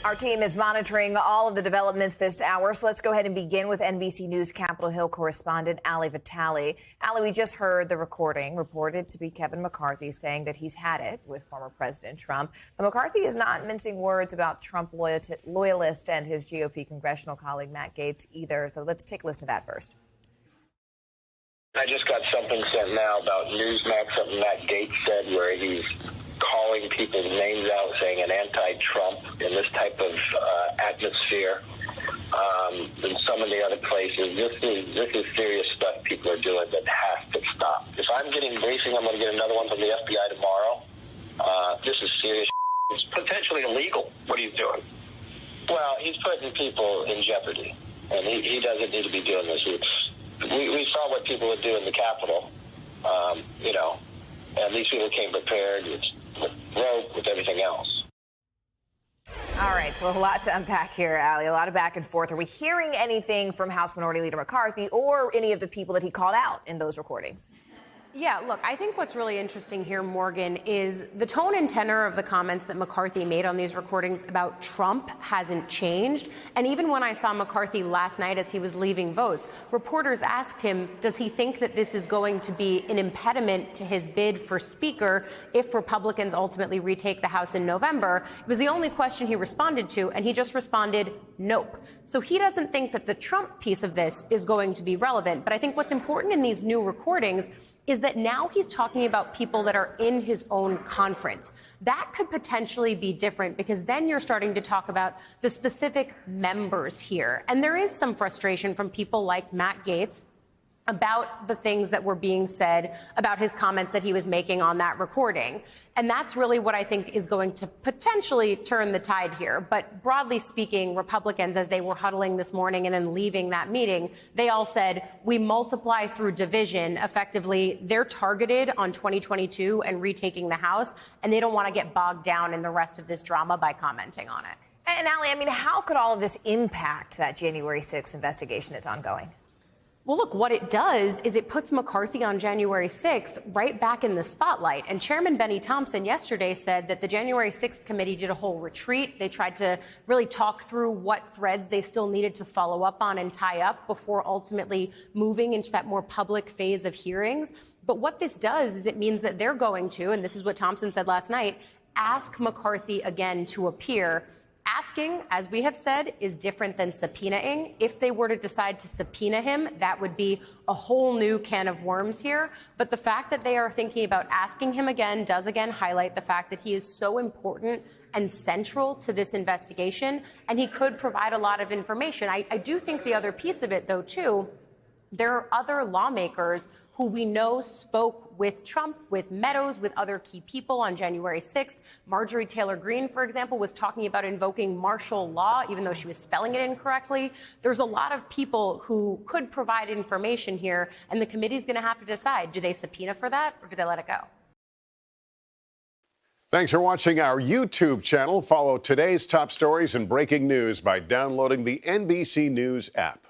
Our team is monitoring all of the developments this hour, so let's go ahead and begin with NBC News Capitol Hill correspondent Ali Vitale. Ali, we just heard the recording reported to be Kevin McCarthy saying that he's had it with former President Trump. But McCarthy is not mincing words about Trump loyalist and his GOP congressional colleague Matt Gaetz either. So let's take a listen to that first. I just got something sent now about Newsmax, something Matt Gaetz said, where he's calling people's names out, saying an anti-Trump in this type of atmosphere. And some of the other places, this is serious stuff people are doing that has to stop. If I'm getting briefing, I'm going to get another one from the FBI tomorrow. This is serious. It's potentially illegal, what he's doing. Well, he's putting people in jeopardy, and he doesn't need to be doing this. We saw what people would do in the Capitol, and these people came prepared with rope, with everything else. All right, so a lot to unpack here, Ali, a lot of back and forth. Are we hearing anything from House Minority Leader McCarthy or any of the people that he called out in those recordings? Yeah, look, I think what's really interesting here, Morgan, is the tone and tenor of the comments that McCarthy made on these recordings about Trump hasn't changed. And even when I saw McCarthy last night as he was leaving votes, reporters asked him, does he think that this is going to be an impediment to his bid for Speaker if Republicans ultimately retake the House in November? It was the only question he responded to, and he just responded, nope. So he doesn't think that the Trump piece of this is going to be relevant. But I think what's important in these new recordings is that now he's talking about people that are in his own conference. That could potentially be different because then you're starting to talk about the specific members here. And there is some frustration from people like Matt Gaetz about the things that were being said about his comments that he was making on that recording. And that's really what I think is going to potentially turn the tide here. But broadly speaking, Republicans, as they were huddling this morning and then leaving that meeting, they all said, we multiply through division. Effectively, they're targeted on 2022 and retaking the House, and they don't want to get bogged down in the rest of this drama by commenting on it. And Ali, I mean, how could all of this impact that January 6th investigation that's ongoing? Well, look, what it does is it puts McCarthy on January 6th right back in the spotlight. And Chairman Benny Thompson yesterday said that the January 6th committee did a whole retreat. They tried to really talk through what threads they still needed to follow up on and tie up before ultimately moving into that more public phase of hearings. But what this does is it means that they're going to, and this is what Thompson said last night, ask McCarthy again to appear. Asking, as we have said, is different than subpoenaing. If they were to decide to subpoena him, that would be a whole new can of worms here. But the fact that they are thinking about asking him again does again highlight the fact that he is so important and central to this investigation, and he could provide a lot of information. I do think the other piece of it, though, too, there are other lawmakers who we know spoke with Trump, with Meadows, with other key people on January 6th. Marjorie Taylor Greene, for example, was talking about invoking martial law, even though she was spelling it incorrectly. There's a lot of people who could provide information here, and the committee's going to have to decide, do they subpoena for that or do they let it go? Thanks for watching our YouTube channel. Follow today's top stories and breaking news by downloading the NBC News app.